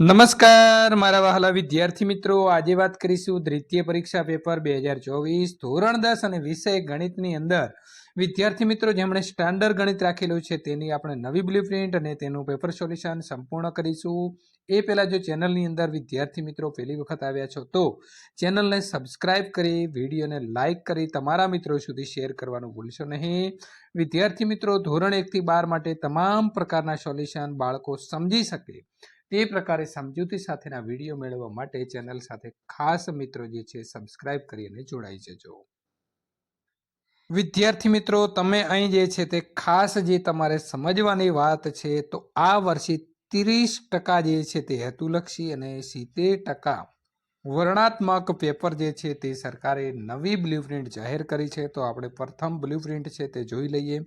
નમસ્કાર મારા વહાલા વિદ્યાર્થી મિત્રો, આજે વાત કરીશું દ્વિતીય પરીક્ષા પેપર 2024 ધોરણ 10 અને વિષય ગણિતની અંદર વિદ્યાર્થી મિત્રો જેમણે સ્ટાન્ડર્ડ ગણિત રાખેલું છે તેની આપણે નવી બ્લુપ્રિન્ટ અને તેનું પેપર સોલ્યુશન સંપૂર્ણ કરીશું। એ પહેલા જો ચેનલની અંદર વિદ્યાર્થી મિત્રો પહેલી વખત આવ્યા છો તો ચેનલને સબસ્ક્રાઇબ કરી વિડીયોને લાઇક કરી તમારા મિત્રો સુધી શેર કરવાનું ભૂલશો નહીં। વિદ્યાર્થી મિત્રો ધોરણ 1 થી 12 માટે તમામ પ્રકારના સોલ્યુશન બાળકો સમજી શકે તે પ્રકારે સમજૂતી સાથેના વિડીયો મેળવવા માટે ચેનલ સાથે ખાસ મિત્રો જે છે સબસ્ક્રાઇબ કરી અને જોડાઈ જજો। વિદ્યાર્થી મિત્રો તમે અહીં જે છે તે ખાસ જે તમારે સમજવાની વાત છે તો આ વર્ષે 30% જે છે તે હેતુલક્ષી અને 70% વર્ણનાત્મક પેપર જે છે તે સરકારે નવી બ્લુપ્રિન્ટ જાહેર કરી છે। તો આપણે પ્રથમ બ્લુપ્રિન્ટ છે તે જોઈ લઈએ।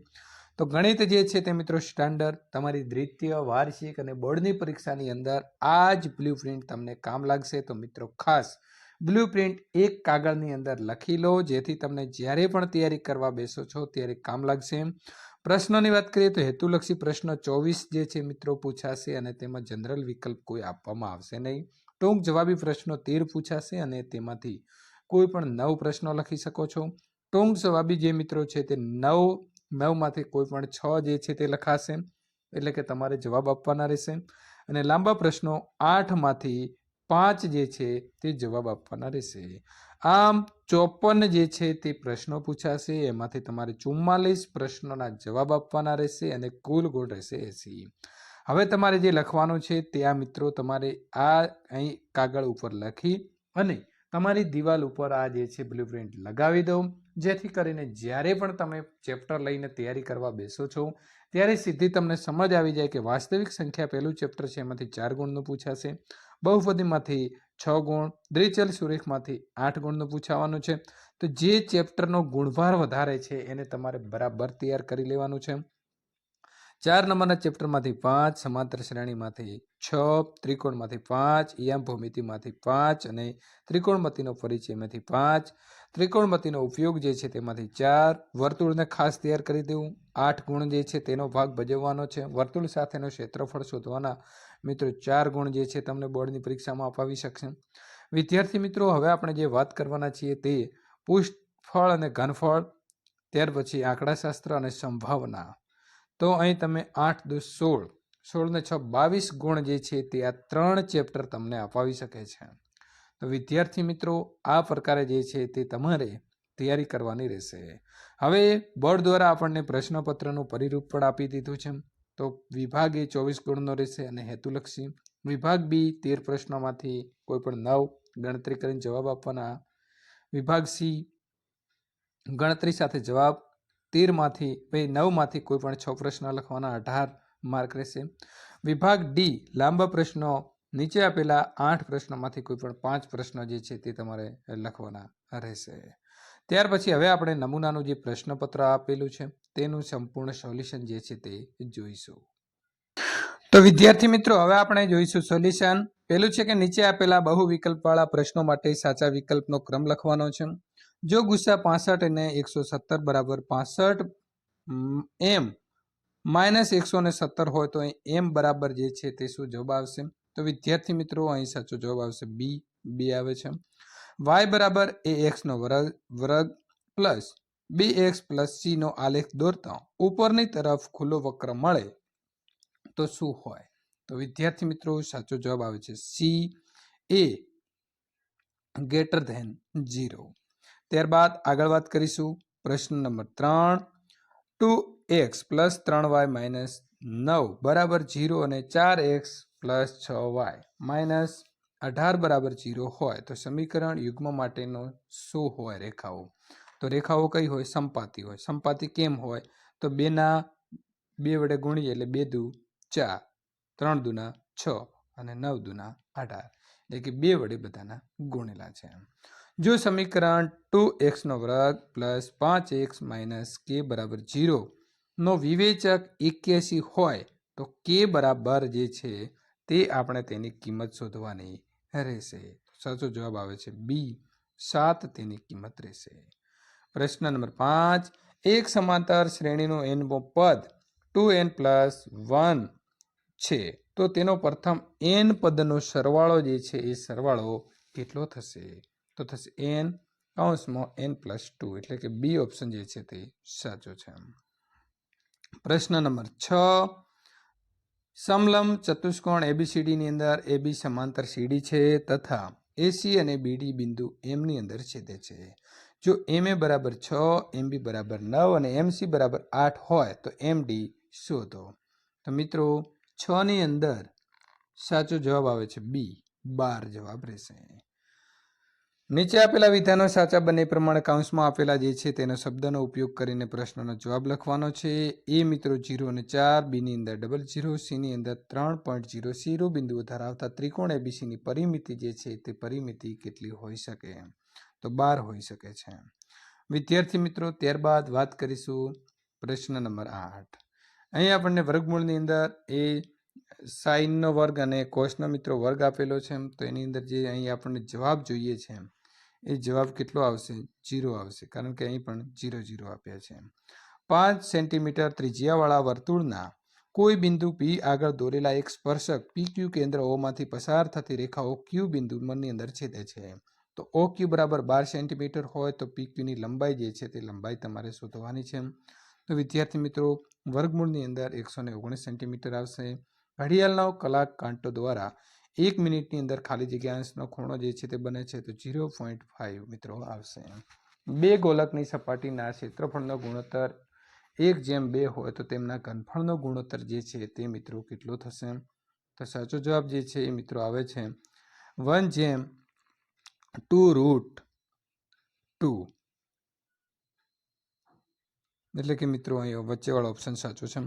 તો ગણિત જે છે તે મિત્રો સ્ટાન્ડર્ડ તમારી દ્વિતીય વાર્ષિક અને બોર્ડની પરીક્ષાની અંદર આ જ બ્લુપ્રિન્ટ તમને કામ લાગશે। તો મિત્રો ખાસ બ્લુપ્રિન્ટ એક કાગળની અંદર લખી લો જેથી તમને જ્યારે પણ તૈયારી કરવા બેસો છો ત્યારે કામ લાગશે। પ્રશ્નોની વાત કરીએ તો હેતુલક્ષી પ્રશ્ન 24 જે છે મિત્રો પૂછાશે અને તેમાં જનરલ વિકલ્પ કોઈ આપવામાં આવશે નહીં। ટૂંક જવાબી પ્રશ્નો 13 પૂછાશે અને તેમાંથી કોઈ પણ 9 પ્રશ્નો લખી શકો છો। ટૂંક જવાબી જે મિત્રો છે તે 9માંથી કોઈ પણ 6 જે છે તે લખાશે એટલે કે તમારે જવાબ આપવાના રહેશે અને લાંબા પ્રશ્નો 8માંથી 5 જે છે તે જવાબ આપવાના રહેશે। આમ 54 જે છે તે પ્રશ્નો પૂછાશે એમાંથી તમારે 44 પ્રશ્નોના જવાબ આપવાના રહેશે અને કુલ ગુણ રહેશે 80। હવે તમારે જે લખવાનું છે તે આ મિત્રો તમારે આ અહીં કાગળ ઉપર લખી અને તમારી દિવાલ ઉપર આ જે છે બ્લુપ્રિન્ટ લગાવી દો જેથી કરીને જ્યારે પણ તમે ચેપ્ટર લઈને તૈયારી કરવા બેસો છો ત્યારે સીધી તમને સમજ આવી જાય કે વાસ્તવિક સંખ્યા પહેલું ચેપ્ટર છે એમાંથી 4 ગુણનું પૂછાશે, બહુપદીમાંથી 6 ગુણ, દ્વિચલ સુરેખમાંથી 8 ગુણનું પૂછાવાનું છે। તો જે ચેપ્ટરનો ગુણભાર વધારે છે એને તમારે બરાબર તૈયાર કરી લેવાનું છે। 4 નંબરના ચેપ્ટરમાંથી 5, સમાંતર શ્રેણીમાંથી 6, ત્રિકોણમાંથી 5, યામ ભૂમિતિમાંથી 5 અને ત્રિકોણમિતિનો પરિચયમાંથી 5, ત્રિકોણમિતિનો ઉપયોગ જે છે તેમાંથી 4, વર્તુળને ખાસ તૈયાર કરી દેવું, 8 ગુણ જે છે તેનો ભાગ ભજવવાનો છે, વર્તુળ સાથેનો ક્ષેત્રફળ શોધવાના મિત્રો 4 ગુણ જે છે તમને બોર્ડની પરીક્ષામાં અપાવી શકશે। વિદ્યાર્થી મિત્રો હવે આપણે જે વાત કરવાના છીએ તે પૃષ્ઠફળ અને ઘનફળ, ત્યાર પછી આંકડાશાસ્ત્ર અને સંભાવના। તો અહીં તમે 8 દુ 16, 16 ને 6 22 ગુણ જે છે તે આ 3 ચેપ્ટર તમને અપાવી શકે છે। તો વિદ્યાર્થી મિત્રો આ પ્રકારે જે છે તે તમારે તૈયારી કરવાની રહેશે। હવે બોર્ડ દ્વારા આપણને પ્રશ્નપત્રનું પરિરૂપ પણ આપી દીધું છે। તો વિભાગ એ 24 ગુણનો રહેશે અને હેતુલક્ષી, વિભાગ બી 13 પ્રશ્નોમાંથી કોઈ પણ 9 ગણતરી કરીને જવાબ આપવાના, વિભાગ સી ગણતરી સાથે જવાબ 9માંથી કોઈ પણ 6 પ્રશ્ન લખવાના, 18 માર્ક રહેશે। વિભાગ ડી લાંબા પ્રશ્નો નીચે આપેલા 8 પ્રશ્નોમાંથી કોઈ પણ 5 પ્રશ્નો જે છે તે તમારે લખવાના રહેશે। ત્યાર પછી હવે આપણે નમૂનાનું જે પ્રશ્નપત્ર આપેલું છે તેનું સંપૂર્ણ સોલ્યુશન જે છે તે જોઈશું। તો વિદ્યાર્થી મિત્રો હવે આપણે જોઈશું સોલ્યુશન। પહેલું છે કે નીચે આપેલા બહુ વિકલ્પવાળા પ્રશ્નો માટે સાચા વિકલ્પનો ક્રમ લખવાનો છે। જો ગુસ્સા 65 અને 117 બરાબર 65 એમ માઇનસ 117 હોય તો એમ બરાબર જે છે તે શું જવાબ આવશે? તો વિદ્યાર્થી મિત્રો અહીં સાચો જવાબ આવશે બી આવે છે। y બરાબર ax નો વર્ગ પ્લસ bx પ્લસ c નો આલેખ દોરતા ઉપરની તરફ ખુલ્લો વક્ર મળે તો શું હોય? તો વિદ્યાર્થી મિત્રો સાચો જવાબ આવે છે સી એ > 0। ત્યારબાદ આગળ વાત કરીશું પ્રશ્ન number 3, 2x plus 3y minus 9 બરાબર 0 અને 4x પ્લસ 6y માઇનસ 18 બરાબર 0 હોય તો સમીકરણ યુગ્મ માટેનો શું હોય રેખાઓ? તો રેખાઓ કઈ હોય? સંપાતી હોય। સંપાતી કેમ હોય? તો 2 વડે ગુણીએ એટલે 2 દુ 4, 3 દુના 6 અને 9 દુના 18 એટલે કે 2 વડે બધાના ગુણેલા છે। જો સમીકરણ 2x નો વર્ગ પ્લસ 5x માઇનસ k બરાબર 0 નો વિવેચક 81 હોય તો k બરાબર જે છે તે આપણે તેની કિંમત શોધવાની રહેશે। સાચો જવાબ આવે છે બી 7 તેની કિંમત રહેશે। પ્રશ્ન નંબર 5, એક સમાંતર શ્રેણીનું n મો પદ 2n + 1 છે તો તેનો પ્રથમ n પદનો સરવાળો જે છે એ સરવાળો કેટલો થશે? તો થશે n કૌંસમાં n+2 એટલે કે બી ઓપ્શન જે છે તે સાચો છે. પ્રશ્ન નંબર 6, સમલંબ ચતુષ્કોણ ABCD ની અંદર AB સમાંતર CD છે તથા AC અને BD બિંદુ M ની અંદર છેદે છે. જો MA બરાબર 6, MB બરાબર 9 અને MC બરાબર 8 હોય તો MD શોધો. તો મિત્રો 6 ની અંદર સાચો જવાબ આવે છે B, 12 જવાબ રહેશે. નીચે આપેલા વિધાનો સાચા બને પ્રમાણે કૌંસમાં આપેલા જે છે તેનો શબ્દનો ઉપયોગ કરીને પ્રશ્નનો જવાબ લખવાનો છે. એ મિત્રો 0 અને 4, બી ની અંદર 00, સી ની અંદર 3.0 શિરોબિંદુઓ ધરાવતા ત્રિકોણ એબીસીની પરિમિતિ જે છે તે પરિમિતિ કેટલી હોઈ શકે? તો 12 હોઈ શકે છે. વિદ્યાર્થી મિત્રો, ત્યારબાદ વાત કરીશું પ્રશ્ન નંબર 8. અહીં આપણને વર્ગમૂળની અંદર એ સાઈનનો વર્ગ અને કોસનો મિત્રો વર્ગ આપેલો છે. તો એની અંદર જે અહીં આપણને જવાબ જોઈએ છે એ જવાબ કેટલો આવશે? 0 આવશે, કારણ કે અહીં પણ 0 0 આપ્યા છે. 5 સેન્ટીમીટર ત્રિજ્યાવાળા વર્તુળના કોઈ બિંદુ P આગળ દોરેલા એક સ્પર્શક PQ કેન્દ્ર O માંથી પસાર થતી રેખાઓ Q બિંદુની અંદર છેદે છે. તો OQ બરાબર 12 સેન્ટીમીટર હોય તો PQ ની લંબાઈ જે છે તે લંબાઈ તમારે શોધવાની છે. તો વિદ્યાર્થી મિત્રો, વર્ગમૂળની અંદર 119 સેન્ટીમીટર આવશે. ઘડિયાળનો કલાક કાંટો દ્વારા 1 મિનિટની અંદર ખાલી જગ્યા અંશનો ખૂણો જે છે તે બને છે તો 0.5 મિત્રો આવશે. બે ગોલકની સપાટીના ક્ષેત્રફળનો ગુણોત્તર 1:2 હોય તો તેમના ઘનફળનો ગુણોત્તર જે છે તે મિત્રો કેટલો થશે? તો સાચો જવાબ જે છે એ મિત્રો આવે છે 1/2√2. એટલે કે મિત્રો અહીં વચ્ચેવાળો ઓપ્શન સાચો છે.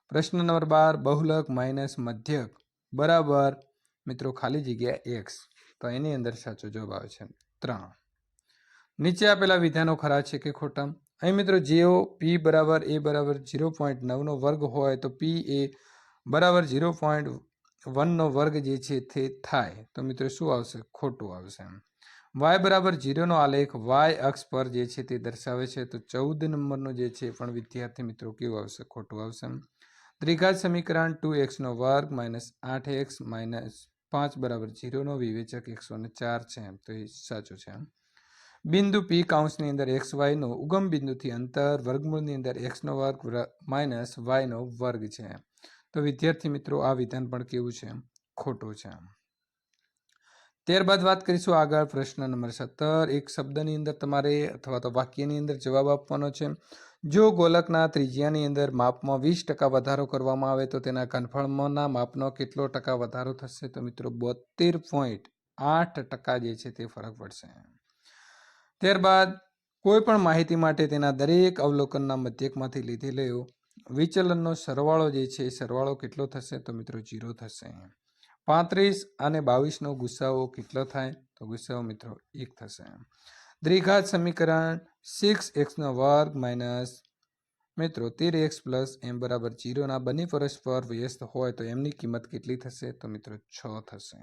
પ્રશ્ન નંબર 12, બહુલક માઇનસ મધ્યક બરાબર મિત્રો ખાલી જગ્યા x. તો એની અંદર સાચો જવાબ આવે છે 3. નીચે આપેલા વિધાનો ખરા છે કે ખોટા? અહીં મિત્રો જેઓ p બરાબર a બરાબર 0.9 નો વર્ગ હોય તો p એ બરાબર 0.1 નો વર્ગ જે છે તે થાય. તો મિત્રો શું આવશે? ખોટું આવશે. y બરાબર 0 નો આલેખ y અક્ષ પર જે છે તે દર્શાવે છે. તો 14 નંબરનો જે છે પણ વિદ્યાર્થી મિત્રો કેવું આવશે? ખોટું આવશે. ત્રિઘાત સમીકરણ 2x નો વર્ગ -8x -5 બરાબર 0 નો વિવેચક 104 છે. તો એ સાચું છે. બિંદુ P કૌંસની અંદર xy નો ઉગમ બિંદુથી અંતર વર્ગમૂળની અંદર x નો વર્ગ માઇનસ y નો વર્ગ છે. તો વિદ્યાર્થી મિત્રો આ વિધાન પણ કેવું છે? ખોટું છે. ત્યારબાદ વાત કરીશું આગળ પ્રશ્ન નંબર 17. એક શબ્દની અંદર તમારે અથવા તો વાક્યની અંદર જવાબ આપવાનો છે. જો ગોલકના ત્રિજ્યાની અંદર માપમાં 20% વધારો કરવામાં આવે તો તેના ઘનફળમાંના માપનો કેટલો ટકા વધારો થશે? તો મિત્રો 72.8% જે છે તે ફરક પડશે. ત્યારબાદ કોઈ પણ માહિતી માટે તેના દરેક અવલોકનના મધ્યકમાંથી લીધેલો વિચલનનો સરવાળો જે છે એ સરવાળો કેટલો થશે? તો મિત્રો 0 થશે. 35 અને 22 નો ગુસાઓ કેટલો થાય? તો ગુસાઓ મિત્રો 1 થશે. દ્વિઘાત સમીકરણ 6x નો વર્ગ માઇનસ મિત્રો 13x પ્લસ m બરાબર 0 ના બંને પરસ્પર વ્યસ્ત હોય તો એમની કિંમત કેટલી થશે? તો મિત્રો 6 થશે.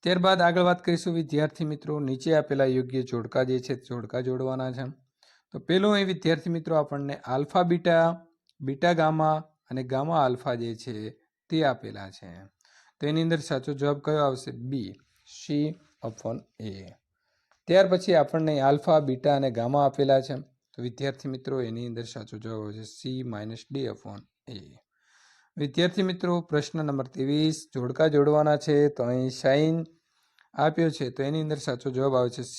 ત્યારબાદ આગળ વાત કરીશું વિદ્યાર્થી મિત્રો, નીચે આપેલા યોગ્ય જોડકા જે છે જોડકા જોડવાના છે. તો પેલું અહીં વિદ્યાર્થી મિત્રો આપણને આલ્ફા બીટા, બીટા ગામા અને ગામા આલ્ફા જે છે તે આપેલા છે. તો એની અંદર સાચો જવાબ કયો આવશે? બી, C/A. ત્યાર પછી આપણને આલ્ફા બીટા અને ગામા આપેલા છે. તો વિદ્યાર્થી મિત્રો એની અંદર સાચો જવાબ આવશે C-D/A. વિદ્યાર્થી મિત્રો, પ્રશ્ન નંબર 23 જોડકા જોડવાના છે. તો અહીં સાઇન આપ્યો છે તો એની અંદર સાચો જવાબ આવે છે C,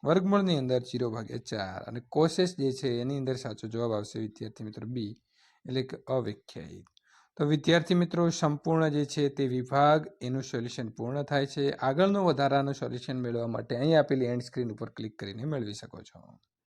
વર્ગમૂળની અંદર 0/4 અને કોસેસ જે છે એની અંદર સાચો જવાબ આવશે વિદ્યાર્થી મિત્રો બી, એટલે કે અવ્યાખ્યાયિત. તો વિદ્યાર્થી મિત્રો, સંપૂર્ણ જે છે તે વિભાગ એનું સોલ્યુશન પૂર્ણ થાય છે. આગળનું વધારાનું સોલ્યુશન મેળવવા માટે અહીં આપેલી એન્ડ સ્ક્રીન ઉપર ક્લિક કરીને મેળવી શકો છો.